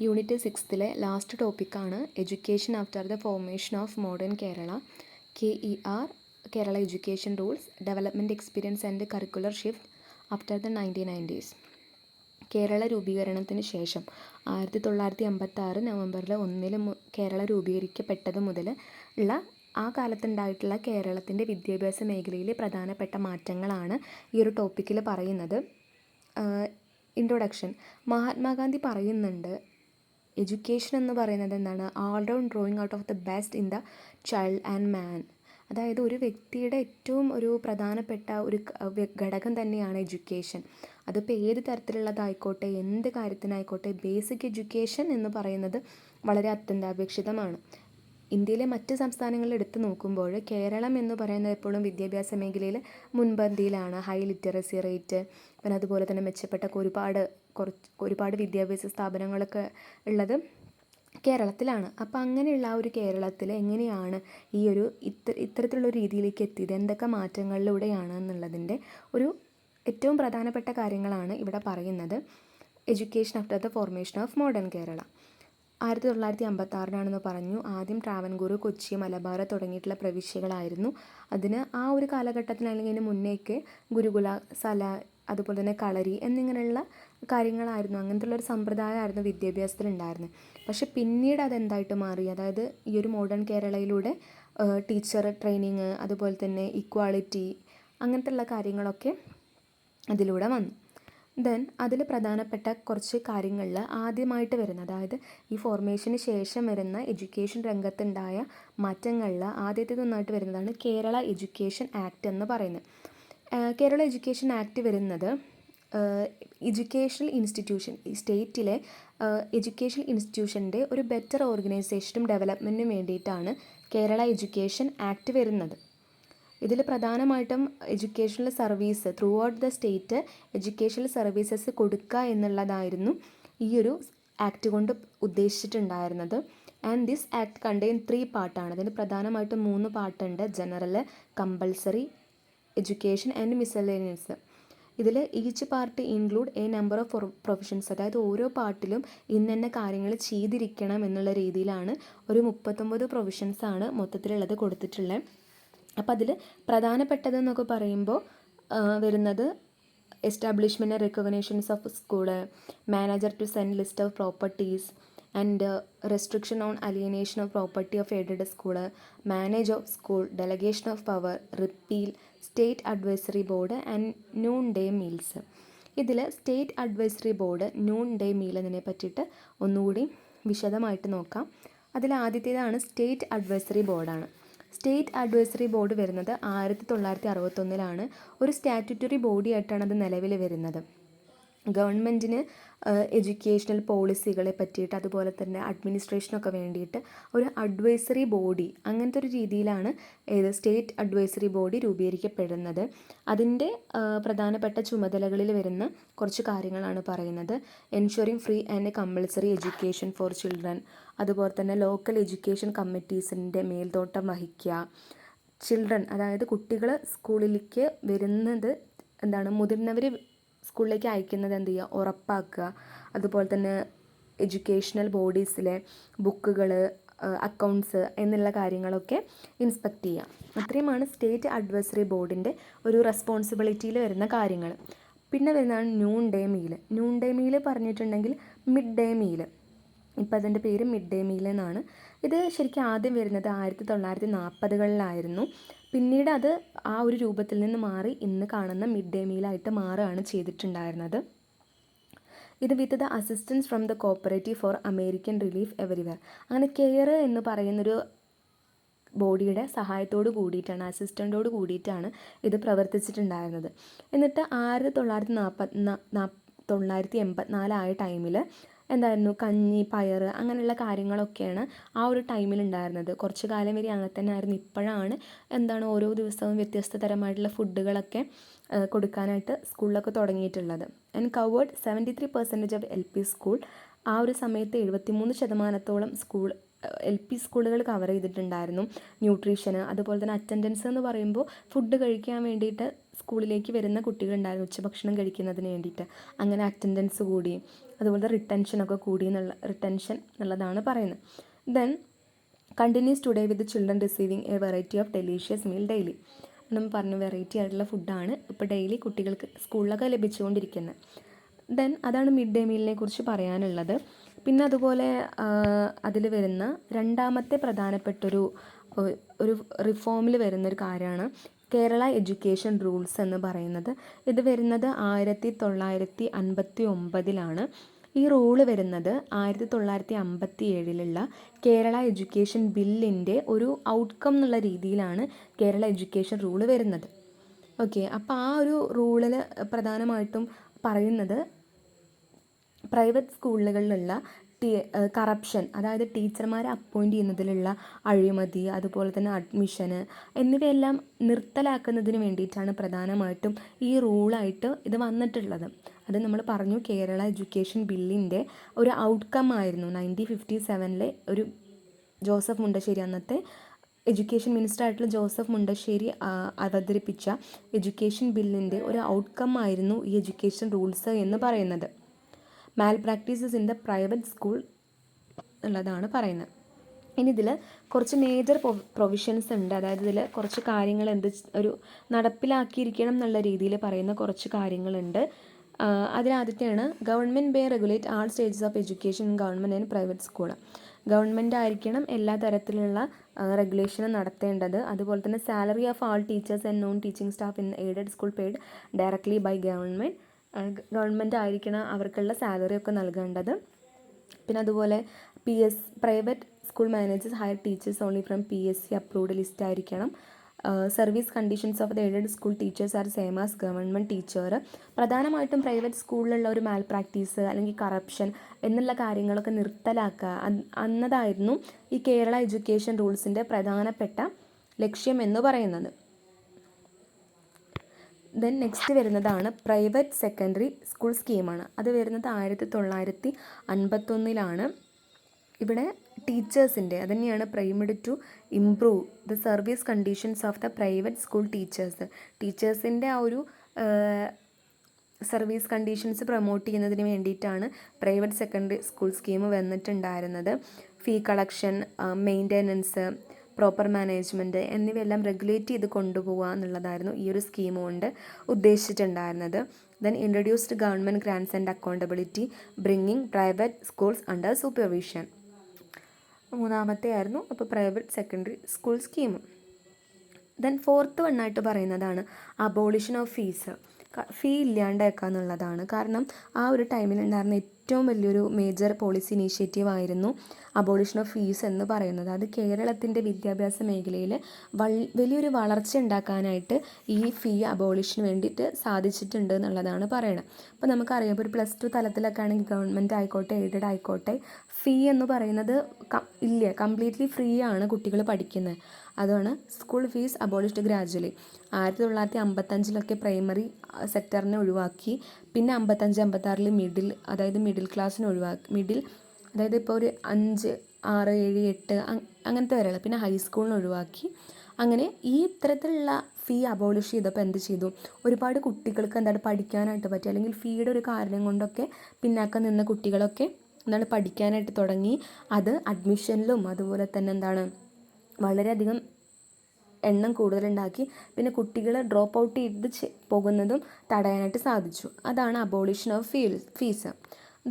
Unit 6 last ടോപ്പിക്കാണ് education after the formation of modern Kerala, KER, Kerala education rules, development experience and curricular shift after the 1990s. Kerala രൂപീകരണത്തിന് ശേഷം 1956 നവംബറിൽ 1 കേരള രൂപീകരിക്കപ്പെട്ടത് മുതൽ ഉള്ള ആ കാലത്തുണ്ടായിട്ടുള്ള കേരളത്തിൻ്റെ വിദ്യാഭ്യാസ മേഖലയിലെ പ്രധാനപ്പെട്ട മാറ്റങ്ങളാണ് ഈ ഒരു ടോപ്പിക്കിൽ പറയുന്നത്. ഇൻട്രൊഡക്ഷൻ. മഹാത്മാഗാന്ധി പറയുന്നുണ്ട്, എഡ്യൂക്കേഷൻ എന്ന് പറയുന്നത് എന്താണ്? All round drawing out of the best in the child and man. അതായത് ഒരു വ്യക്തിയുടെ ഏറ്റവും ഒരു പ്രധാനപ്പെട്ട ഒരു ഘടകം തന്നെയാണ് എഡ്യൂക്കേഷൻ. അതിപ്പോൾ ഏത് തരത്തിലുള്ളതായിക്കോട്ടെ, എന്ത് കാര്യത്തിനായിക്കോട്ടെ, ബേസിക് എഡ്യൂക്കേഷൻ എന്ന് പറയുന്നത് വളരെ അത്യന്താപേക്ഷിതമാണ്. ഇന്ത്യയിലെ മറ്റ് സംസ്ഥാനങ്ങളിൽ എടുത്തു നോക്കുമ്പോൾ കേരളം എന്ന് പറയുന്നത് എപ്പോഴും വിദ്യാഭ്യാസ മേഖലയിൽ മുൻപന്തിയിലാണ്. ഹൈ ലിറ്ററസി റേറ്റ്, പിന്നെ അതുപോലെ തന്നെ മെച്ചപ്പെട്ട ഒരുപാട് വിദ്യാഭ്യാസ സ്ഥാപനങ്ങളൊക്കെ ഉള്ളത് കേരളത്തിലാണ്. അപ്പോൾ അങ്ങനെയുള്ള ആ ഒരു കേരളത്തിൽ എങ്ങനെയാണ് ഈ ഒരു ഇത്തരത്തിലുള്ള രീതിയിലേക്ക് എത്തിയത്, എന്തൊക്കെ മാറ്റങ്ങളിലൂടെയാണ് എന്നുള്ളതിൻ്റെ ഒരു ഏറ്റവും പ്രധാനപ്പെട്ട കാര്യങ്ങളാണ് ഇവിടെ പറയുന്നത്. Education after the formation of modern Kerala 1956 പറഞ്ഞു. ആദ്യം ട്രാവൻകൂർ, കൊച്ചി, മലബാർ തുടങ്ങിയിട്ടുള്ള പ്രവിശ്യകളായിരുന്നു. അതിന് ആ ഒരു കാലഘട്ടത്തിൽ അല്ലെങ്കിൽ അതിന് മുന്നേക്ക് ഗുരുകുല, സല, അതുപോലെ തന്നെ കളരി എന്നിങ്ങനെയുള്ള കാര്യങ്ങളായിരുന്നു. അങ്ങനത്തുള്ളൊരു സമ്പ്രദായമായിരുന്നു വിദ്യാഭ്യാസത്തിൽ ഉണ്ടായിരുന്നത്. പക്ഷെ പിന്നീട് അതെന്തായിട്ട് മാറി? അതായത് ഈ ഒരു മോഡേൺ കേരളയിലൂടെ ടീച്ചർ ട്രെയിനിങ്, അതുപോലെ തന്നെ ഇക്വാളിറ്റി, അങ്ങനത്തെ ഉള്ള കാര്യങ്ങളൊക്കെ അതിലൂടെ വന്നു. ദെൻ അതിൽ പ്രധാനപ്പെട്ട കുറച്ച് കാര്യങ്ങളിൽ ആദ്യമായിട്ട് വരുന്ന, അതായത് ഈ ഫോർമേഷന് ശേഷം വരുന്ന എഡ്യൂക്കേഷൻ രംഗത്തുണ്ടായ മാറ്റങ്ങളിൽ ആദ്യത്തേതൊന്നായിട്ട് വരുന്നതാണ് കേരള എഡ്യൂക്കേഷൻ ആക്ട് എന്ന് പറയുന്നത്. കേരള എഡ്യൂക്കേഷൻ ആക്ട് വരുന്നത് എഡ്യൂക്കേഷണൽ ഇൻസ്റ്റിറ്റ്യൂഷൻ, സ്റ്റേറ്റിലെ എഡ്യൂക്കേഷൻ ഇൻസ്റ്റിറ്റ്യൂഷൻ്റെ ഒരു ബെറ്റർ ഓർഗനൈസേഷനും ഡെവലപ്മെൻറ്റിനും വേണ്ടിയിട്ടാണ് കേരള എഡ്യൂക്കേഷൻ ആക്ട് വരുന്നത്. ഇതിൽ പ്രധാനമായിട്ടും educational service throughout the state educational services കൊടുക്കുക എന്നുള്ളതായിരുന്നു ഈ ഒരു ആക്ട് കൊണ്ട് ഉദ്ദേശിച്ചിട്ടുണ്ടായിരുന്നത്. ആൻഡ് ദിസ് ആക്ട് കണ്ടെയ്ൻ 3 പാർട്ടാണ്. അതിന് പ്രധാനമായിട്ടും 3 പാർട്ടുണ്ട്: general, compulsory education and miscellaneous. ഇതിൽ each part include a number of provisions. അതായത് ഓരോ പാർട്ടിലും ഇന്ന കാര്യങ്ങൾ ചെയ്തിരിക്കണം എന്നുള്ള രീതിയിലാണ് ഒരു 39 പ്രൊവിഷൻസാണ് മൊത്തത്തിലുള്ളത് കൊടുത്തിട്ടുള്ളത്. അപ്പോൾ അതിൽ പ്രധാനപ്പെട്ടതെന്നൊക്കെ പറയുമ്പോൾ വരുന്നത് establishment recognitions of school, manager to send list of properties and restriction on alienation of property of aided school, manage of school, delegation of power, repeal, state advisory board and noon day meals. ഇതിൽ state advisory board, noon day meal എന്നതിനെ പറ്റിയിട്ട് ഒന്നുകൂടി വിശദമായിട്ട് നോക്കാം. അതിൽ ആദ്യത്തേതാണ് state advisory ബോർഡാണ്. State advisory board വരുന്നത് 1961 ഒരു സ്റ്റാറ്റ്യൂട്ടറി ബോഡി ആയിട്ടാണ് അത് നിലവിൽ വരുന്നത്. ഗവൺമെൻറ്റിന് എഡ്യൂക്കേഷണൽ പോളിസികളെ പറ്റിയിട്ട്, അതുപോലെ തന്നെ അഡ്മിനിസ്ട്രേഷനൊക്കെ വേണ്ടിയിട്ട് ഒരു അഡ്വൈസറി ബോഡി, അങ്ങനത്തെ ഒരു രീതിയിലാണ് സ്റ്റേറ്റ് അഡ്വൈസറി ബോഡി രൂപീകരിക്കപ്പെടുന്നത്. അതിൻ്റെ പ്രധാനപ്പെട്ട ചുമതലകളിൽ വരുന്ന കുറച്ച് കാര്യങ്ങളാണ് പറയുന്നത്. Ensuring free and compulsory education for children, അതുപോലെ തന്നെ ലോക്കൽ എഡ്യൂക്കേഷൻ കമ്മിറ്റീസിൻ്റെ മേൽനോട്ടം വഹിക്കുക. ചിൽഡ്രൻ, അതായത് കുട്ടികൾ സ്കൂളിലേക്ക് വരുന്നത് മുതിർന്നവർ സ്കൂളിലേക്ക് അയക്കുന്നത് ഉറപ്പാക്കുക. അതുപോലെ തന്നെ എഡ്യൂക്കേഷണൽ ബോഡീസിലെ ബുക്കുകൾ, അക്കൗണ്ട്സ് എന്നുള്ള കാര്യങ്ങളൊക്കെ ഇൻസ്പെക്ട് ചെയ്യാം. അത്രയുമാണ് സ്റ്റേറ്റ് അഡ്വൈസറി ബോർഡിൻ്റെ ഒരു റെസ്പോൺസിബിലിറ്റിയിൽ വരുന്ന കാര്യങ്ങൾ. പിന്നെ വരുന്നതാണ് noon day meal. Noon day meal പറഞ്ഞിട്ടുണ്ടെങ്കിൽ മിഡ് ഡേ മീൽ. ഇപ്പോൾ അതിൻ്റെ പേര് മിഡ് ഡേ മീൽ എന്നാണ്. ഇത് ശരിക്കും ആദ്യം വരുന്നത് 1940-കളിലായിരുന്നു. പിന്നീട് അത് ആ ഒരു രൂപത്തിൽ നിന്ന് മാറി ഇന്ന് കാണുന്ന മിഡ് ഡേ മീലായിട്ട് മാറുകയാണ് ചെയ്തിട്ടുണ്ടായിരുന്നത്. ഇത് with the assistance from the cooperative for American relief everywhere. അങ്ങനെ കെയർ എന്ന് പറയുന്നൊരു ബോഡിയുടെ സഹായത്തോട് കൂടിയിട്ടാണ്, അസിസ്റ്റൻറ്റോട് കൂടിയിട്ടാണ് ഇത് പ്രവർത്തിച്ചിട്ടുണ്ടായിരുന്നത്. എന്നിട്ട് 1984 ആയ ടൈമിൽ കഞ്ഞി, പയർ അങ്ങനെയുള്ള കാര്യങ്ങളൊക്കെയാണ് ആ ഒരു ടൈമിലുണ്ടായിരുന്നത്. കുറച്ച് കാലം വരെ അങ്ങനെ തന്നെ ആയിരുന്നു. ഇപ്പോഴാണ് ഓരോ ദിവസവും വ്യത്യസ്ത തരമായിട്ടുള്ള ഫുഡുകളൊക്കെ കൊടുക്കാനായിട്ട് സ്കൂളിലൊക്കെ തുടങ്ങിയിട്ടുള്ളത്. And covered 73% of LP school. ആ ഒരു സമയത്ത് 73% സ്കൂൾ LP സ്കൂളുകൾ കവർ ചെയ്തിട്ടുണ്ടായിരുന്നു. ന്യൂട്രീഷന്, അതുപോലെ തന്നെ അറ്റൻഡൻസ് എന്ന് പറയുമ്പോൾ ഫുഡ് കഴിക്കാൻ വേണ്ടിയിട്ട് സ്കൂളിലേക്ക് വരുന്ന കുട്ടികളുണ്ടായിരുന്നു ഉച്ചഭക്ഷണം കഴിക്കുന്നതിന് വേണ്ടിയിട്ട്. അങ്ങനെ അറ്റൻഡൻസ് കൂടി, അതുപോലെ റിട്ടൻഷനൊക്കെ കൂടി റിട്ടൻഷൻ എന്നുള്ളതാണ് പറയുന്നത്. Then continuous today with children receiving A variety of delicious meal daily. നമ്മൾ പറഞ്ഞു വെറൈറ്റി ആയിട്ടുള്ള ഫുഡാണ് ഇപ്പോൾ ഡെയിലി കുട്ടികൾക്ക് സ്കൂളിലൊക്കെ ലഭിച്ചുകൊണ്ടിരിക്കുന്നത്. ദെൻ അതാണ് മിഡ് ഡേ മീലിനെ കുറിച്ച് പറയാനുള്ളത്. പിന്നെ അതുപോലെ അതിൽ വരുന്ന രണ്ടാമത്തെ പ്രധാനപ്പെട്ടൊരു റിഫോമിൽ വരുന്നൊരു കാര്യമാണ് കേരള എഡ്യൂക്കേഷൻ റൂൾസ് എന്ന് പറയുന്നത്. ഇത് വരുന്നത് 1959 ഈ റൂള് വരുന്നത് 1957 കേരള എഡ്യൂക്കേഷൻ ബില്ലിൻ്റെ ഒരു ഔട്ട്കം എന്നുള്ള രീതിയിലാണ് കേരള എഡ്യൂക്കേഷൻ റൂള് വരുന്നത്. ഓക്കെ, അപ്പോൾ ആ ഒരു റൂളിൽ പ്രധാനമായിട്ടും പറയുന്നത് പ്രൈവറ്റ് സ്കൂളുകളിലുള്ള കറപ്ഷൻ, അതായത് ടീച്ചർമാരെ അപ്പോയിൻ്റ് ചെയ്യുന്നതിലുള്ള അഴിമതി, അതുപോലെ തന്നെ അഡ്മിഷന് എന്നിവയെല്ലാം നിർത്തലാക്കുന്നതിന് വേണ്ടിയിട്ടാണ് പ്രധാനമായിട്ടും ഈ റൂളായിട്ട് ഇത് വന്നിട്ടുള്ളത്. അത് നമ്മൾ പറഞ്ഞു കേരള എഡ്യൂക്കേഷൻ ബില്ലിൻ്റെ ഒരു ഔട്ട്കം ആയിരുന്നു 1957 ഒരു ജോസഫ് മുണ്ടശ്ശേരി, അന്നത്തെ എഡ്യൂക്കേഷൻ മിനിസ്റ്റർ ആയിട്ടുള്ള ജോസഫ് മുണ്ടശ്ശേരി അവതരിപ്പിച്ച എഡ്യൂക്കേഷൻ ബില്ലിൻ്റെ ഒരു ഔട്ട്കം ആയിരുന്നു ഈ എഡ്യൂക്കേഷൻ റൂൾസ് എന്ന് പറയുന്നത്. Malpractices in the private school എന്നുള്ളതാണ് പറയുന്നത്. ഇനി ഇതിൽ കുറച്ച് മേജർ പ്രൊവിഷൻസ് ഉണ്ട്, അതായത് ഇതിൽ കുറച്ച് കാര്യങ്ങൾ ഒരു നടപ്പിലാക്കിയിരിക്കണം എന്നുള്ള രീതിയിൽ പറയുന്ന കുറച്ച് കാര്യങ്ങളുണ്ട്. അതിലാദ്യത്തെയാണ് government by regulate all stages of education in government and private school. Government ആയിരിക്കണം എല്ലാ തരത്തിലുള്ള റെഗുലേഷനും നടത്തേണ്ടത്. അതുപോലെ തന്നെ salary of all teachers and non teaching staff in aided school paid directly by government ആയിരിക്കണം അവർക്കുള്ള സാലറി ഒക്കെ നൽകേണ്ടത്. പിന്നെ അതുപോലെ private school managers hire teachers only from PSC approved list ആയിരിക്കണം. Service conditions of the aided school teachers are same as government teacher. പ്രധാനമായിട്ടും private സ്കൂളിലുള്ള ഒരു മാൽ practice അല്ലെങ്കിൽ കറപ്ഷൻ എന്നുള്ള കാര്യങ്ങളൊക്കെ നിർത്തലാക്കുക എന്നതായിരുന്നു ഈ കേരള എഡ്യൂക്കേഷൻ റൂൾസിൻ്റെ പ്രധാനപ്പെട്ട ലക്ഷ്യം എന്ന് പറയുന്നത്. ദെൻ നെക്സ്റ്റ് വരുന്നതാണ് പ്രൈവറ്റ് സെക്കൻഡറി സ്കൂൾ സ്കീമാണ്. അത് വരുന്നത് 1951 ഇവിടെ ടീച്ചേഴ്സിൻ്റെ അതുതന്നെയാണ് primed to improve the service conditions of the private school ടീച്ചേഴ്സിൻ്റെ ആ ഒരു സർവീസ് കണ്ടീഷൻസ് പ്രൊമോട്ട് ചെയ്യുന്നതിന് വേണ്ടിയിട്ടാണ് പ്രൈവറ്റ് സെക്കൻഡറി സ്കൂൾ സ്കീം വന്നിട്ടുണ്ടായിരുന്നത്. Fee collection, maintenance, proper management എന്നിവയെല്ലാം റെഗുലേറ്റ് ചെയ്ത് കൊണ്ടുപോകുക എന്നുള്ളതായിരുന്നു ഈ ഒരു സ്കീം കൊണ്ട് ഉദ്ദേശിച്ചിട്ടുണ്ടായിരുന്നത്. Then introduced government grants and accountability bringing private schools under supervision. മൂന്നാമത്തെ ആയിരുന്നു അപ്പോൾ private secondary school scheme. Then fourth വണ്ണായിട്ട് പറയുന്നതാണ് അബോളിഷൻ ഓഫ് ഫീ ഇല്ലാണ്ടാക്കുക എന്നുള്ളതാണ്. കാരണം ആ ഒരു ടൈമിലുണ്ടായിരുന്ന ഏറ്റവും വലിയൊരു മേജർ പോളിസി ഇനീഷ്യേറ്റീവ് ആയിരുന്നു അബോളിഷൻ ഓഫ് ഫീസ് എന്ന് പറയുന്നത്. അത് കേരളത്തിൻ്റെ വിദ്യാഭ്യാസ മേഖലയിൽ വലിയൊരു വളർച്ച ഉണ്ടാക്കാനായിട്ട് ഈ ഫീ അബോളിഷന് വേണ്ടിയിട്ട് സാധിച്ചിട്ടുണ്ട് എന്നുള്ളതാണ് പറയുന്നത്. അപ്പോൾ നമുക്കറിയാം, ഇപ്പോൾ ഒരു +2 തലത്തിലൊക്കെ ആണെങ്കിൽ ഗവൺമെൻറ് ആയിക്കോട്ടെ എയ്ഡഡ് ആയിക്കോട്ടെ ഫീ എന്ന് പറയുന്നത് ഇല്ല, കംപ്ലീറ്റ്ലി ഫ്രീ ആണ് കുട്ടികൾ പഠിക്കുന്നത്. അതാണ് school fees abolished gradually. 1955 primary സെക്ടറിനെ ഒഴിവാക്കി. പിന്നെ 55-56 അതായത് മിഡിൽ ക്ലാസ്സിനെ ഒഴിവാക്കി. അതായത് ഇപ്പോൾ ഒരു 5, 6, 7, 8 അങ്ങനത്തെ വരെയുള്ള, പിന്നെ ഹൈസ്കൂളിനെ ഒഴിവാക്കി. അങ്ങനെ ഈ ഇത്തരത്തിലുള്ള ഫീ അബോളിഷ് ചെയ്തപ്പോൾ എന്ത് ചെയ്തു, ഒരുപാട് കുട്ടികൾക്ക് പഠിക്കാനായിട്ട് പറ്റി, അല്ലെങ്കിൽ ഫീയുടെ ഒരു കാരണം കൊണ്ടൊക്കെ പിന്നാക്കം നിന്ന കുട്ടികളൊക്കെ പഠിക്കാനായിട്ട് തുടങ്ങി. അത് അഡ്മിഷനിലും അതുപോലെ തന്നെ വളരെയധികം എണ്ണം കൂടുതലുണ്ടാക്കി. പിന്നെ കുട്ടികൾ ഡ്രോപ്പ് ഔട്ട് ചെയ്ത് പോകുന്നതും തടയാനായിട്ട് സാധിച്ചു. അതാണ് abolition of fees.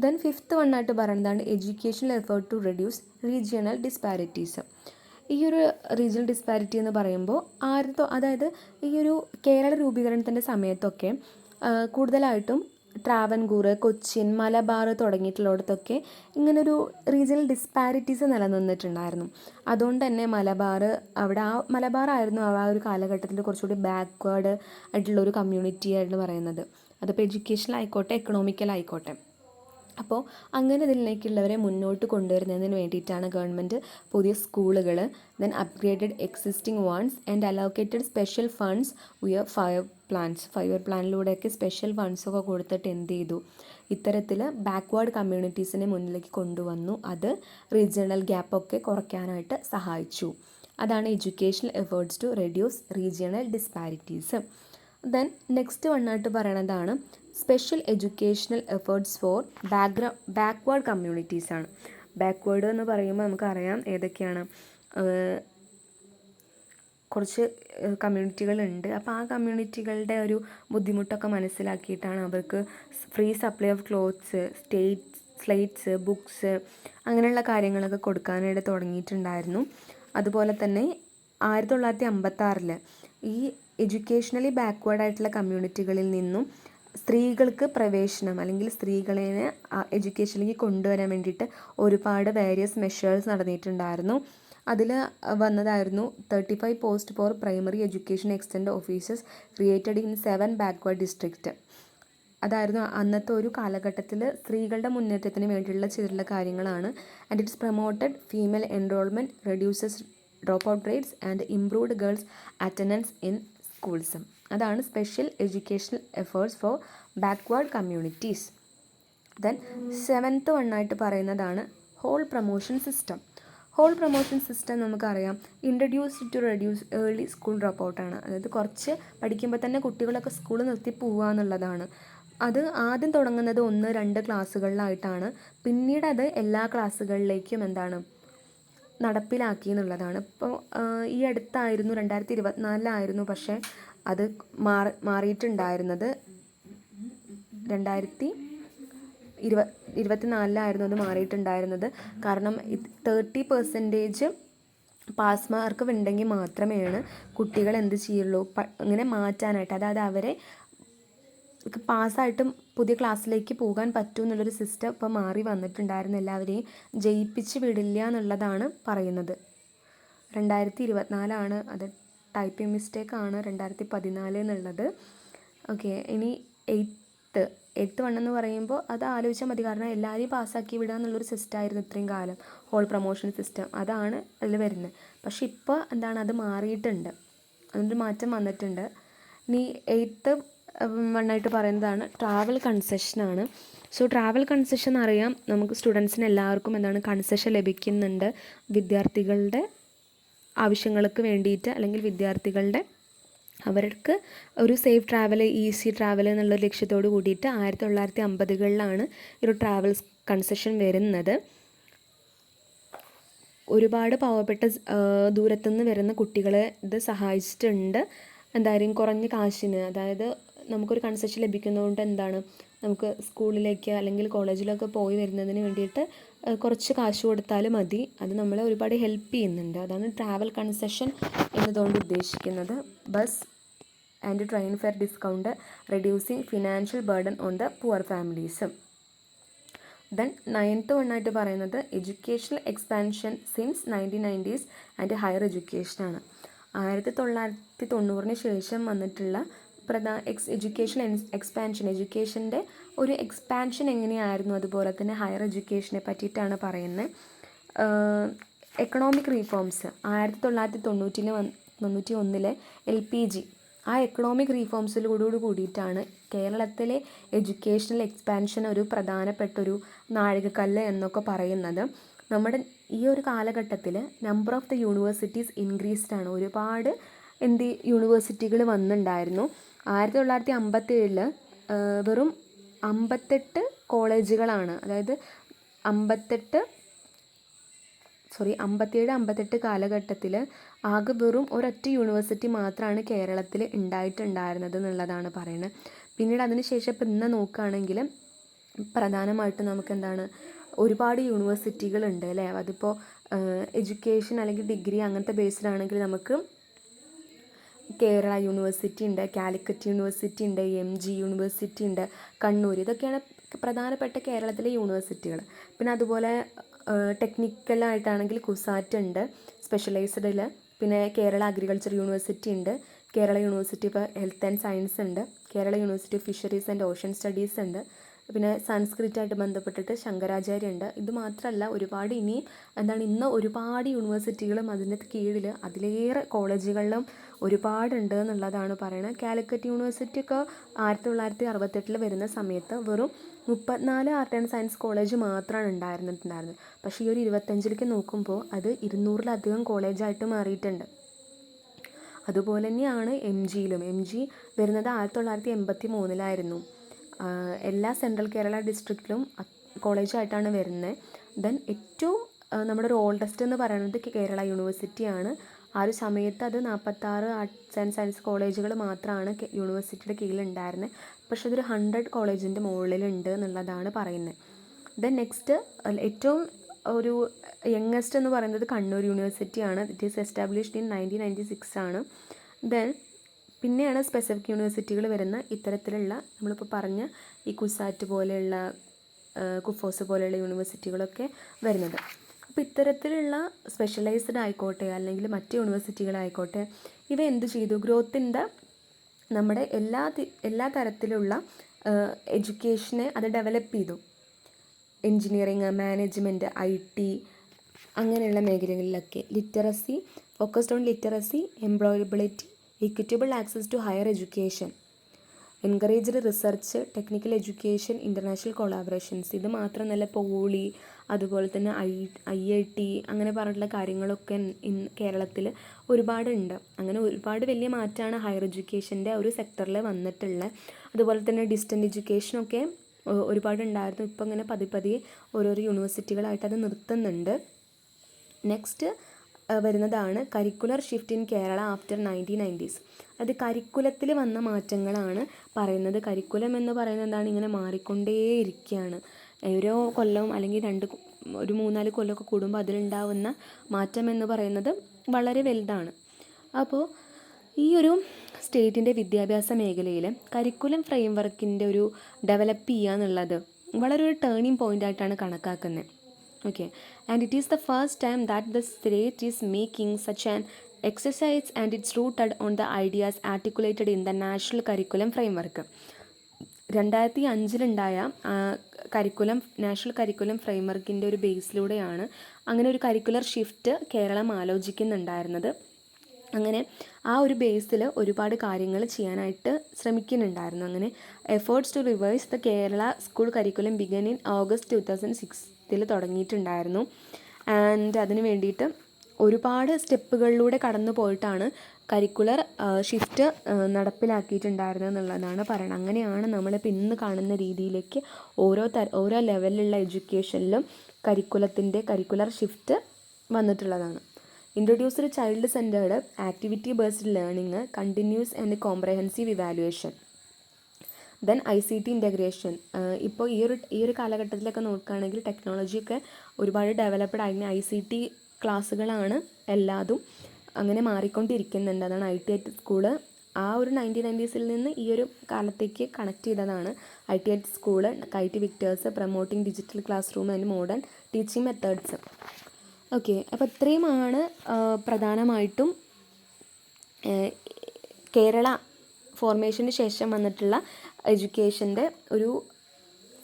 Then fifth വണ്ണായിട്ട് പറയുന്നതാണ് educational effort to reduce regional disparities. ഈ ഒരു റീജിയണൽ ഡിസ്പാരിറ്റി എന്ന് പറയുമ്പോൾ അതായത് ഈ ഒരു കേരള രൂപീകരണത്തിൻ്റെ സമയത്തൊക്കെ കൂടുതലായിട്ടും ട്രാവൻകൂർ, കൊച്ചിൻ, മലബാർ തുടങ്ങിയിട്ടുള്ളിടത്തൊക്കെ ഇങ്ങനൊരു റീജിയണൽ ഡിസ്പാരിറ്റീസ് നിലനിന്നിട്ടുണ്ടായിരുന്നു. അതുകൊണ്ട് തന്നെ മലബാറായിരുന്നു ആ ഒരു കാലഘട്ടത്തിൽ കുറച്ചുകൂടി ബാക്ക്വേർഡ് ആയിട്ടുള്ളൊരു കമ്മ്യൂണിറ്റി ആയിട്ട് പറയുന്നത്. അതിപ്പോൾ എഡ്യൂക്കേഷനിലായിക്കോട്ടെ എക്കണോമിക്കലായിക്കോട്ടെ. അപ്പോൾ അങ്ങനെ ഇതിലേക്കുള്ളവരെ മുന്നോട്ട് കൊണ്ടുവരുന്നതിന് വേണ്ടിയിട്ടാണ് ഗവൺമെൻറ് പുതിയ സ്കൂളുകൾ, then upgraded existing ones and allocated special funds five year പ്ലാനിലൂടെയൊക്കെ സ്പെഷ്യൽ ഫണ്ട്സൊക്കെ കൊടുത്തിട്ട് എന്ത് ചെയ്തു, ഇത്തരത്തിൽ ബാക്ക്വേർഡ് കമ്മ്യൂണിറ്റീസിനെ മുന്നിലേക്ക് കൊണ്ടുവന്നു. അത് റീജിയണൽ ഗ്യാപ്പൊക്കെ കുറയ്ക്കാനായിട്ട് സഹായിച്ചു. അതാണ് educational efforts to reduce regional disparities. Then next വണ്ണായിട്ട് പറയണതാണ് special educational efforts for backward communities ആണ്. ബാക്ക്വേർഡ് എന്ന് പറയുമ്പോൾ നമുക്കറിയാം ഏതൊക്കെയാണ്, കുറച്ച് കമ്മ്യൂണിറ്റികളുണ്ട്. അപ്പോൾ ആ കമ്മ്യൂണിറ്റികളുടെ ഒരു ബുദ്ധിമുട്ടൊക്കെ മനസ്സിലാക്കിയിട്ടാണ് അവർക്ക് free supply of clothes, slates, books അങ്ങനെയുള്ള കാര്യങ്ങളൊക്കെ കൊടുക്കാനായിട്ട് തുടങ്ങിയിട്ടുണ്ടായിരുന്നു. അതുപോലെ തന്നെ 1956 ഈ എഡ്യൂക്കേഷണലി ബാക്ക്വേർഡ് ആയിട്ടുള്ള കമ്മ്യൂണിറ്റികളിൽ നിന്നും സ്ത്രീകൾക്ക് പ്രവേശനം അല്ലെങ്കിൽ സ്ത്രീകളെ എഡ്യൂക്കേഷനിലേക്ക് കൊണ്ടുവരാൻ വേണ്ടിയിട്ട് ഒരുപാട് വേരിയസ് മെഷേഴ്സ് നടന്നിട്ടുണ്ടായിരുന്നു. അതിൽ വന്നതായിരുന്നു 35 post for primary education extend offices created in 7 backward district. അതായിരുന്നു അന്നത്തെ ഒരു കാലഘട്ടത്തിൽ സ്ത്രീകളുടെ മുന്നേറ്റത്തിന് വേണ്ടിയുള്ള ചെയ്തിട്ടുള്ള കാര്യങ്ങളാണ്. And it's promoted female enrolment, reduces drop out rates and improved girls attendance in schools. അതാണ് special educational efforts for backward communities. Then 7th വണ്ണായിട്ട് പറയുന്നതാണ് whole promotion system. Whole promotion system നമുക്കറിയാം introduced to reduce early school drop ഔട്ടാണ്. അതായത് കുറച്ച് പഠിക്കുമ്പോൾ തന്നെ കുട്ടികളൊക്കെ സ്കൂൾ നിർത്തി പോവുക എന്നുള്ളതാണ്. അത് ആദ്യം തുടങ്ങുന്നത് 1-2 ക്ലാസ്സുകളിലായിട്ടാണ്. പിന്നീട് അത് എല്ലാ ക്ലാസ്സുകളിലേക്കും നടപ്പിലാക്കി എന്നുള്ളതാണ്. ഇപ്പോൾ ഈ അടുത്തായിരുന്നു 2024 പക്ഷേ അത് മാറിയിട്ടുണ്ടായിരുന്നത് 2024 അത് മാറിയിട്ടുണ്ടായിരുന്നത്. കാരണം 30% പാസ് മാർക്ക് ഉണ്ടെങ്കിൽ മാത്രമേയാണ് കുട്ടികൾ എന്ത് ചെയ്യുള്ളൂ, ഇങ്ങനെ മാറ്റാനായിട്ട്, അതായത് അവരെ പാസ്സായിട്ടും പുതിയ ക്ലാസ്സിലേക്ക് പോകാൻ പറ്റൂ എന്നുള്ളൊരു സിസ്റ്റം ഇപ്പോൾ മാറി വന്നിട്ടുണ്ടായിരുന്നു. എല്ലാവരെയും ജയിപ്പിച്ച് വിടില്ല എന്നുള്ളതാണ് പറയുന്നത്. 2024 അത് ടൈപ്പിംഗ് മിസ്റ്റേക്കാണ് 2014 എന്നുള്ളത്. ഓക്കെ, ഇനി 8th വണ്ണെന്ന് പറയുമ്പോൾ അത് ആലോചിച്ചാൽ മതി. കാരണം എല്ലാവരെയും പാസ്സാക്കി വിടുക എന്നുള്ളൊരു സിസ്റ്റമായിരുന്നു ഇത്രയും കാലം, ഹോൾ പ്രൊമോഷൻ സിസ്റ്റം. അതാണ് അതിൽ വരുന്നത്. പക്ഷെ ഇപ്പോൾ അത് മാറിയിട്ടുണ്ട്, അതിൻ്റെ മാറ്റം വന്നിട്ടുണ്ട്. ഇനി 8th വണ്ണായിട്ട് പറയുന്നതാണ് ട്രാവൽ കൺസെഷനാണ്. സോ ട്രാവൽ കൺസെഷൻ അറിയാം, നമുക്ക് സ്റ്റുഡൻസിന് എല്ലാവർക്കും കൺസെഷൻ ലഭിക്കുന്നുണ്ട് വിദ്യാർത്ഥികളുടെ ആവശ്യങ്ങൾക്ക് വേണ്ടിയിട്ട്, അല്ലെങ്കിൽ വിദ്യാർത്ഥികളുടെ അവർക്ക് ഒരു സേഫ് ട്രാവൽ, ഈസി ട്രാവൽ എന്നുള്ള ലക്ഷ്യത്തോട് കൂടിയിട്ട് 1950കളിലാണ് ഒരു ട്രാവൽ കൺസെഷൻ വരുന്നത്. ഒരുപാട് പാവപ്പെട്ട ദൂരത്തുനിന്ന് വരുന്ന കുട്ടികളെ ഇത് സഹായിച്ചിട്ടുണ്ട്. കുറഞ്ഞ കാശിന്, അതായത് നമുക്കൊരു കൺസെഷൻ ലഭിക്കുന്നതുകൊണ്ട് നമുക്ക് സ്കൂളിലേക്ക് അല്ലെങ്കിൽ കോളേജിലൊക്കെ പോയി വരുന്നതിന് വേണ്ടിയിട്ട് കുറച്ച് കാശ് കൊടുത്താൽ മതി. അത് നമ്മളെ ഒരുപാട് ഹെൽപ്പ് ചെയ്യുന്നുണ്ട്. അതാണ് ട്രാവൽ കൺസെഷൻ എന്നതുകൊണ്ട് ഉദ്ദേശിക്കുന്നത്. Bus and train fare discount, reducing financial burden on the poor families. Then 9th വണ്ണായിട്ട് പറയുന്നത് educational expansion since 1990s and higher എഡ്യൂക്കേഷനാണ്. 1990 ശേഷം വന്നിട്ടുള്ള എഡ്യൂക്കേഷൻ എക്സ്പാൻഷൻ, എഡ്യൂക്കേഷൻ്റെ ഒരു എക്സ്പാൻഷൻ എങ്ങനെയായിരുന്നു, അതുപോലെ തന്നെ ഹയർ എഡ്യൂക്കേഷനെ പറ്റിയിട്ടാണ് പറയുന്നത്. എക്കണോമിക് റീഫോംസ് 1991 LPG, ആ എക്കണോമിക് റീഫോംസിലോട് കൂടിയിട്ടാണ് കേരളത്തിലെ എഡ്യൂക്കേഷണൽ എക്സ്പാൻഷൻ ഒരു പ്രധാനപ്പെട്ടൊരു നാഴികക്കല്ല് എന്നൊക്കെ പറയുന്നത്. നമ്മുടെ ഈ ഒരു കാലഘട്ടത്തിൽ number of the universities increased ആണ്. ഒരുപാട് യൂണിവേഴ്സിറ്റികൾ വന്നിട്ടുണ്ടായിരുന്നു. 1957 വെറും 58 കോളേജുകളാണ്, അതായത് 57-58 കാലഘട്ടത്തിൽ ആകെ വെറും ഒരൊറ്റ യൂണിവേഴ്സിറ്റി മാത്രമാണ് കേരളത്തിൽ ഉണ്ടായിട്ടുണ്ടായിരുന്നത് എന്നുള്ളതാണ് പറയുന്നത്. പിന്നീട് അതിനുശേഷം ഇപ്പം ഇന്ന് നോക്കുകയാണെങ്കിൽ പ്രധാനമായിട്ടും നമുക്ക് ഒരുപാട് യൂണിവേഴ്സിറ്റികളുണ്ട് അല്ലേ. അതിപ്പോൾ എഡ്യൂക്കേഷൻ അല്ലെങ്കിൽ ഡിഗ്രി അങ്ങനത്തെ ബേസിലാണെങ്കിൽ നമുക്ക് കേരള യൂണിവേഴ്സിറ്റി ഉണ്ട്, കാലിക്കറ്റ് യൂണിവേഴ്സിറ്റി ഉണ്ട്, MG യൂണിവേഴ്സിറ്റി ഉണ്ട്, കണ്ണൂർ. ഇതൊക്കെയാണ് പ്രധാനപ്പെട്ട കേരളത്തിലെ യൂണിവേഴ്സിറ്റികൾ. പിന്നെ അതുപോലെ ടെക്നിക്കലായിട്ടാണെങ്കിൽ കുസാറ്റ് ഉണ്ട് സ്പെഷ്യലൈസ്ഡിൽ. പിന്നെ കേരള അഗ്രികൾച്ചർ യൂണിവേഴ്സിറ്റി ഉണ്ട്, Kerala university for health and science ഉണ്ട്, Kerala university of fisheries and ocean studies ഉണ്ട്. പിന്നെ സംസ്കൃതമായിട്ട് ബന്ധപ്പെട്ടിട്ട് ശങ്കരാചാര്യ ഉണ്ട്. ഇത് മാത്രമല്ല ഒരുപാട് ഇനി ഇന്ന് ഒരുപാട് യൂണിവേഴ്സിറ്റികളും അതിൻ്റെ കീഴിൽ അതിലേറെ കോളേജുകളിലും ഒരുപാടുണ്ട് എന്നുള്ളതാണ് പറയുന്നത്. കാലിക്കറ്റ് യൂണിവേഴ്സിറ്റി ഒക്കെ 1968 വരുന്ന സമയത്ത് വെറും 34 ആർട്ട് ആൻഡ് സയൻസ് കോളേജ് മാത്രമാണ് ഉണ്ടായിരുന്നത്. പക്ഷേ ഈ ഒരു 25ലേക്ക് നോക്കുമ്പോൾ അത് 200-ലധികം കോളേജായിട്ട് മാറിയിട്ടുണ്ട്. അതുപോലെ തന്നെയാണ് എം ജി വരുന്നത് 1983-ലായിരുന്നു. എല്ലാ സെൻട്രൽ കേരള ഡിസ്ട്രിക്റ്റിലും കോളേജായിട്ടാണ് വരുന്നത്. ദെൻ ഏറ്റവും നമ്മുടെ ഒരു ഓൾഡസ്റ്റ് എന്ന് പറയുന്നത് കേരള യൂണിവേഴ്സിറ്റിയാണ്. ആ ഒരു സമയത്ത് അത് 46 ആർട്സ് ആൻഡ് സയൻസ് കോളേജുകൾ മാത്രമാണ് യൂണിവേഴ്സിറ്റിയുടെ കീഴിലുണ്ടായിരുന്നത്. പക്ഷേ അതൊരു 100 കോളേജിൻ്റെ മുകളിലുണ്ട് എന്നുള്ളതാണ് പറയുന്നത്. ദെൻ നെക്സ്റ്റ് ഏറ്റവും ഒരു യങ്ങസ്റ്റ് എന്ന് പറയുന്നത് കണ്ണൂർ യൂണിവേഴ്സിറ്റിയാണ്. ഇറ്റ് ഈസ് എസ്റ്റാബ്ലിഷ്ഡ് ഇൻ 1996 ആണ്. ദെൻ പിന്നെയാണ് സ്പെസിഫിക് യൂണിവേഴ്സിറ്റികൾ വരുന്ന ഇത്തരത്തിലുള്ള നമ്മളിപ്പോൾ പറഞ്ഞ ഈ കുസാറ്റ് പോലെയുള്ള കുഫോസ് പോലെയുള്ള യൂണിവേഴ്സിറ്റികളൊക്കെ വരുന്നത്. അപ്പോൾ ഇത്തരത്തിലുള്ള സ്പെഷ്യലൈസ്ഡ് ആയിക്കോട്ടെ അല്ലെങ്കിൽ മറ്റ് യൂണിവേഴ്സിറ്റികളായിക്കോട്ടെ, ഇവ എന്ത് ചെയ്തു? ഗ്രോത്തിൻ്റെ നമ്മുടെ എല്ലാ തരത്തിലുള്ള എഡ്യൂക്കേഷനെ അത് ഡെവലപ്പ് ചെയ്തു. എൻജിനീയറിങ്, മാനേജ്മെൻറ്റ്, IT അങ്ങനെയുള്ള മേഖലകളിലൊക്കെ literacy, focused on literacy, employability, equitable access to higher education, encouraged research, technical education, international collaborations. ഇത് മാത്രമല്ല പോളി, അതുപോലെ തന്നെ IIT അങ്ങനെ പറഞ്ഞിട്ടുള്ള കാര്യങ്ങളൊക്കെ കേരളത്തിൽ ഒരുപാടുണ്ട്. അങ്ങനെ ഒരുപാട് വലിയ മാറ്റമാണ് ഹയർ എഡ്യൂക്കേഷൻ്റെ ഒരു സെക്ടറിൽ വന്നിട്ടുള്ളത്. അതുപോലെ തന്നെ ഡിസ്റ്റൻ്റ് എഡ്യൂക്കേഷനൊക്കെ ഒരുപാടുണ്ടായിരുന്നു. ഇപ്പം ഇങ്ങനെ പതിയെ ഓരോരോ യൂണിവേഴ്സിറ്റികളായിട്ട് അത് നിർത്തുന്നുണ്ട്. നെക്സ്റ്റ് വരുന്നതാണ് curricular shift in Kerala after 1990s. അത് കരിക്കുലത്തിൽ വന്ന മാറ്റങ്ങളാണ് പറയുന്നത്. കരിക്കുലം എന്ന് പറയുന്നത് എന്താണ്? ഇങ്ങനെ മാറിക്കൊണ്ടേയിരിക്കുകയാണ്. ഓരോ കൊല്ലവും അല്ലെങ്കിൽ ഒരു 3-4 കൊല്ലമൊക്കെ കൂടുമ്പോൾ അതിലുണ്ടാവുന്ന മാറ്റം എന്ന് പറയുന്നത് വളരെ വലുതാണ്. അപ്പോൾ ഈ ഒരു സ്റ്റേറ്റിൻ്റെ വിദ്യാഭ്യാസ മേഖലയിൽ കരിക്കുലം ഫ്രെയിം വർക്കിൻ്റെ ഒരു ഡെവലപ്പ് ചെയ്യുക എന്നുള്ളത് വളരെ ഒരു ടേണിംഗ് പോയിൻ്റായിട്ടാണ് കണക്കാക്കുന്നത്. Okay, and it is the first time that the state is making such an exercise, and it's rooted on the ideas articulated in the National Curriculum Framework. 2005-ലുണ്ടായ national curriculum ഫ്രെയിംവർക്കിൻ്റെ ഒരു ബേസിലൂടെയാണ് അങ്ങനെ ഒരു കരിക്കുലർ ഷിഫ്റ്റ് കേരളം ആലോചിക്കുന്നുണ്ടായിരുന്നത്. അങ്ങനെ ആ ഒരു ബേസിൽ ഒരുപാട് കാര്യങ്ങൾ ചെയ്യാനായിട്ട് ശ്രമിക്കുന്നുണ്ടായിരുന്നു. അങ്ങനെ efforts to revise the Kerala school curriculum began in August 2006 തുടങ്ങിയിട്ടുണ്ടായിരുന്നു. ആൻഡ് അതിന് വേണ്ടിയിട്ട് ഒരുപാട് സ്റ്റെപ്പുകളിലൂടെ കടന്നു പോയിട്ടാണ് കരിക്കുലർ ഷിഫ്റ്റ് നടപ്പിലാക്കിയിട്ടുണ്ടായിരുന്നത് എന്നുള്ളതാണ് പറയുന്നത്. അങ്ങനെയാണ് നമ്മളിപ്പോൾ ഇന്ന് കാണുന്ന രീതിയിലേക്ക് ഓരോ ലെവലിലുള്ള എഡ്യൂക്കേഷനിലും കരിക്കുലർ ഷിഫ്റ്റ് വന്നിട്ടുള്ളതാണ്. Introduced child centred activity based learning, continuous and comprehensive evaluation, then ICT integration. ഇപ്പോൾ ഈ ഒരു കാലഘട്ടത്തിലൊക്കെ നോക്കുകയാണെങ്കിൽ ടെക്നോളജിയൊക്കെ ഒരുപാട് ഡെവലപ്ഡ് ആയിരുന്നു. ICT ക്ലാസ്സുകളാണ് എല്ലാതും. അങ്ങനെ മാറിക്കൊണ്ടിരിക്കുന്നുണ്ട്. അതാണ് ITI സ്കൂള് ആ ഒരു 1990s നിന്ന് ഈ ഒരു കാലത്തേക്ക് കണക്ട് ചെയ്തതാണ്. ITI school, KIT Victers, promoting digital class room and modern teaching methods. Okay, അപ്പോൾ ഇത്രയുമാണ് പ്രധാനമായിട്ടും കേരള ഫോർമേഷന് ശേഷം വന്നിട്ടുള്ള എഡ്യൂക്കേഷൻ്റെ ഒരു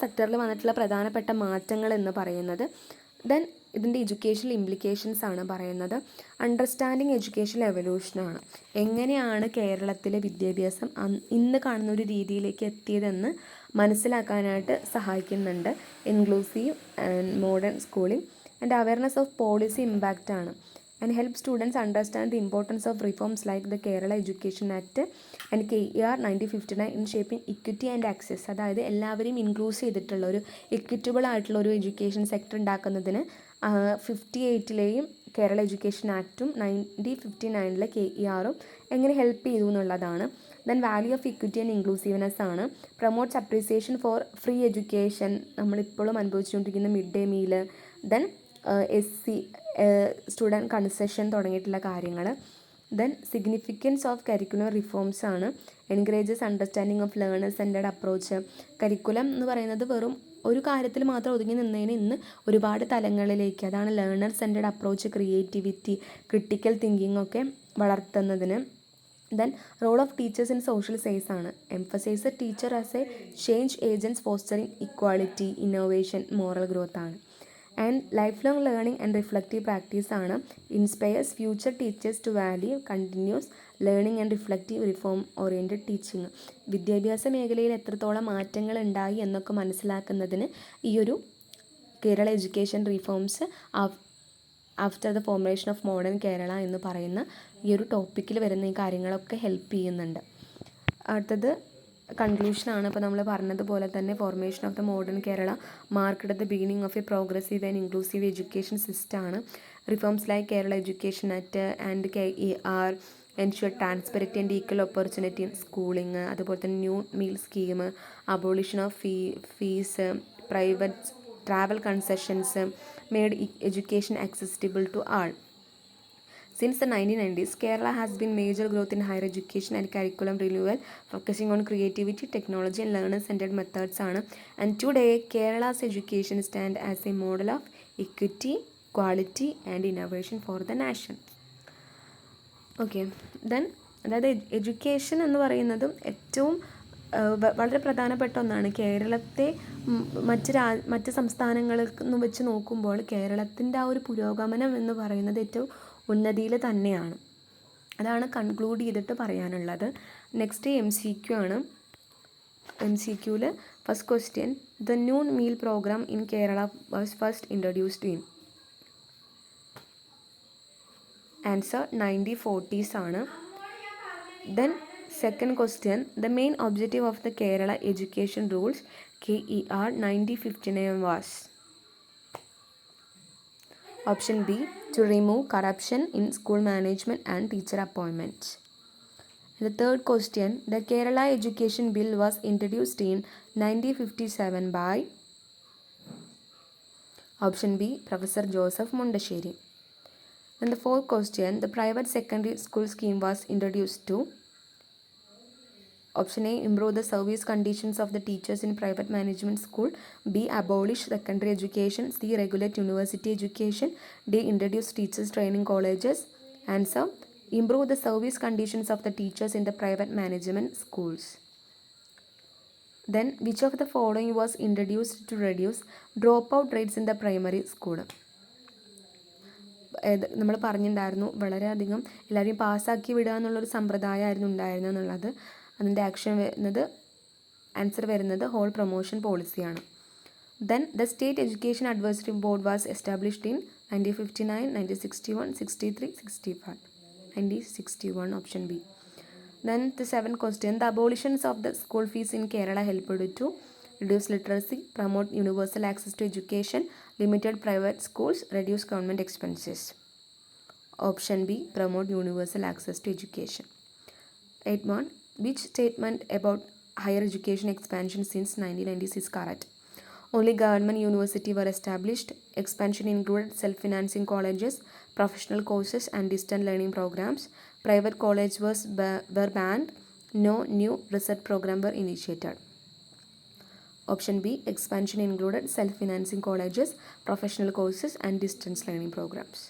സെക്ടറിൽ വന്നിട്ടുള്ള പ്രധാനപ്പെട്ട മാറ്റങ്ങൾ എന്ന് പറയുന്നത്. ദെൻ ഇതിൻ്റെ എഡ്യൂക്കേഷണൽ ഇംപ്ലിക്കേഷൻസ് ആണ് പറയുന്നത്. അണ്ടർസ്റ്റാൻഡിങ് എഡ്യൂക്കേഷണൽ എവല്യൂഷനാണ്. എങ്ങനെയാണ് കേരളത്തിലെ വിദ്യാഭ്യാസം ഇന്ന് കാണുന്ന ഒരു രീതിയിലേക്ക് എത്തിയതെന്ന് മനസ്സിലാക്കാനായിട്ട് സഹായിക്കുന്നുണ്ട്. Inclusive and modern schooling and awareness of policy impact ആണ്. And help students understand the importance of reforms like the Kerala education act and KER 1959 in shaping equity and access. അതായത് എല്ലാവരെയും ഇൻക്ലൂസ് ചെയ്തിട്ടുള്ള ഒരു ഇക്വിറ്റബിൾ ആയിട്ടുള്ള ഒരു എഡ്യൂക്കേഷൻ സെക്ടർ ഉണ്ടാക്കുന്നതിന് 58-ലെയും Kerala education ആക്റ്റും 1959-ലെ KER-ഉം എങ്ങനെ help ചെയ്തു എന്നുള്ളതാണ്. Then value of equity and inclusiveness ആണ്. Promotes appreciation for free education, നമ്മളിപ്പോഴും അനുഭവിച്ചുകൊണ്ടിരിക്കുന്ന mid day meal, then SC student concession തുടങ്ങിയിട്ടുള്ള കാര്യങ്ങൾ. Then significance of curricular reforms ആണ്. Encourages understanding of learners centred approach. Curriculum എന്ന് പറയുന്നത് വെറും ഒരു കാര്യത്തിൽ മാത്രം ഒതുങ്ങി നിന്നതിന് ഇന്ന് ഒരുപാട് തലങ്ങളിലേക്ക്, അതാണ് learner centred approach, creativity, critical thinking ഒക്കെ വളർത്തുന്നതിന്. Then role of teachers in social science ആണ്. Emphasise teacher as a change agents fostering equality, innovation, moral growth ആണ്. And life long learning and reflective practice ആണ്. Inspires future teachers to value continuous learning and reflective reform oriented teaching. വിദ്യാഭ്യാസ മേഖലയിൽ എത്രത്തോളം മാറ്റങ്ങൾ ഉണ്ടായി എന്നൊക്കെ മനസ്സിലാക്കുന്നതിന് ഈ ഒരു Kerala education reforms after the formation of modern Kerala എന്ന് പറയുന്ന ഈ ഒരു ടോപ്പിക്കിൽ വരുന്ന ഈ കാര്യങ്ങളൊക്കെ ഹെൽപ്പ് ചെയ്യുന്നുണ്ട്. അടുത്തത് കൺക്ലൂഷനാണ്. ഇപ്പോൾ നമ്മൾ പറഞ്ഞതുപോലെ തന്നെ formation of the modern Kerala marked the beginning of a progressive and inclusive education സിസ്റ്റമാണ്. Reforms like Kerala education act and KER ensure transparent and equal opportunity in schooling, അതുപോലെ തന്നെ new meal scheme, abolition of fees, private travel concessions made education accessible to all. Since the 1990s, Kerala has been major growth in higher education and curriculum renewal, focusing on creativity, technology and learner-centered methods. And today, Kerala's education stands as a model of equity, quality and innovation for the nation. Okay, then അതായത് education എന്ന് പറയുന്നതും ഏറ്റവും വളരെ പ്രധാനപ്പെട്ട ഒന്നാണ്. കേരളത്തെ മറ്റ് സംസ്ഥാനങ്ങളിൽ നിന്ന് വെച്ച് നോക്കുമ്പോൾ കേരളത്തിൻ്റെ ആ ഒരു പുരോഗമനം എന്ന് പറയുന്നത് ഏറ്റവും ഉന്നതിയിൽ തന്നെയാണ്. അതാണ് കൺക്ലൂഡ് ചെയ്തിട്ട് പറയാനുള്ളത്. നെക്സ്റ്റ് MCQ ആണ്. MCQയിൽ first question, the new meal programme in Kerala was first introduced in. Answer 1940s ആണ്. Then second question, the main objective of the Kerala education rules KER 1959 was. Option B, to remove corruption in school management and teacher appointment. The third question, the Kerala Education Bill was introduced in 1957 by. Option B, Professor Joseph Mundasheri. And the fourth question, the private secondary school scheme was introduced to. Option A, improve the service conditions of the teachers in private management school. B, abolish secondary education. C, regulate university education. D, introduce teachers training colleges. Answer, improve the service conditions of the teachers in the private management schools. Then, which of the following was introduced to reduce dropout rates in the primary school? നമ്മൾ പറഞ്ഞിട്ടുണ്ടായിരുന്നു വളരെയധികം എല്ലാവരെയും പാസ്സാക്കി വിടുക എന്നുള്ളൊരു സമ്പ്രദായമായിരുന്നു ഉണ്ടായിരുന്നത് എന്നുള്ളത്. അതിൻ്റെ ആക്ഷൻ വരുന്നത് ആൻസർ വരുന്നത് ഹോൾ പ്രൊമോഷൻ പോളിസിയാണ്. Then the state education advisory board was established in 1959, 1961, 63, 65. 1961 option B. Then the seventh question, the abolitions of the school fees in Kerala helped to reduce literacy, promote universal access to education, limited private schools, reduce government expenses. Option B, promote universal access to education. 8th, which statement about higher education expansion since 1990s is correct? Only government universities were established. Expansion included self-financing colleges, professional courses and distant learning programs. Private colleges were banned. No new research program were initiated. Option B, expansion included self-financing colleges, professional courses and distance learning programs.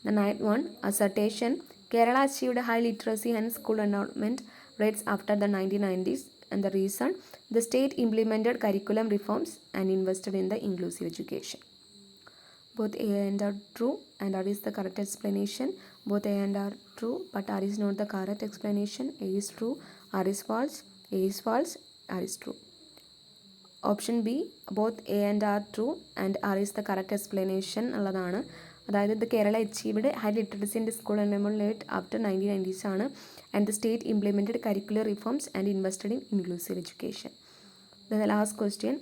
The 9th, assertion, Kerala achieved high literacy and school enrollment rates after the 1990s, and the reason, the state implemented curriculum reforms and invested in the inclusive education. Both A and R true, and R is the correct explanation. Both A and R true, but R is not the correct explanation. A is true, R is false. A is false, R is true. Option B, both A and R true and R is the correct explanation ഉള്ളതാണ്. അതായത് the Kerala achieved high literacy in school enrolment rate after 1990s ആണ്. And the state implemented curricular reforms and invested in inclusive education. The last question,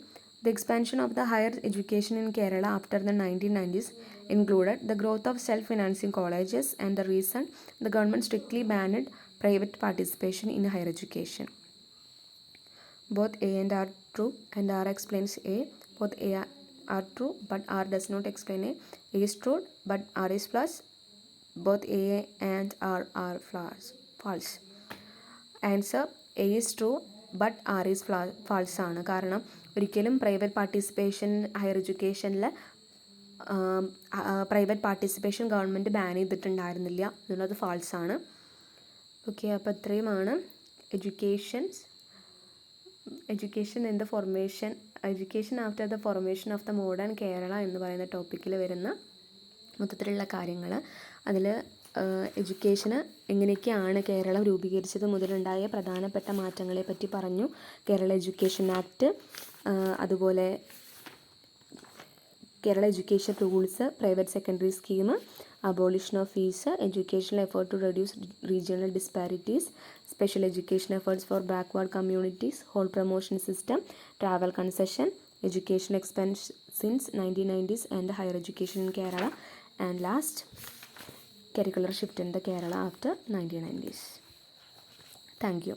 the expansion of the higher education in Kerala after the 1990s included the growth of self-financing colleges and the reason the government strictly banned private participation in higher education. Both A and R true, and R explains A. Both A are true, but R does not explain A. A is true, but R is false. Both A and R are false. Answer, A is true, but R is false ആണ്. കാരണം ഒരിക്കലും private participation higher എഡ്യൂക്കേഷനിൽ private participation government ban ചെയ്തിട്ടുണ്ടായിരുന്നില്ല എന്നുള്ളത് false ആണ്. Okay, അപ്പോൾ ഇത്രയുമാണ് education in the formation education after the formation of the modern Kerala എന്ന് പറയുന്ന ടോപ്പിക്കിൽ വരുന്ന മൊത്തത്തിലുള്ള കാര്യങ്ങൾ. അതിൽ എഡ്യൂക്കേഷന് എങ്ങനെയൊക്കെയാണ് കേരളം രൂപീകരിച്ചത് മുതലുണ്ടായ പ്രധാനപ്പെട്ട മാറ്റങ്ങളെ പറ്റി പറഞ്ഞു. കേരള എഡ്യൂക്കേഷൻ ആക്ട്, അതുപോലെ Kerala education rules, private secondary scheme, abolition of fees, educational effort to reduce regional disparities, special education efforts for backward communities, whole promotion system, travel concession, education expense since 1990s and higher education in Kerala, and last curricular shift in the Kerala after 1990s. Thank you.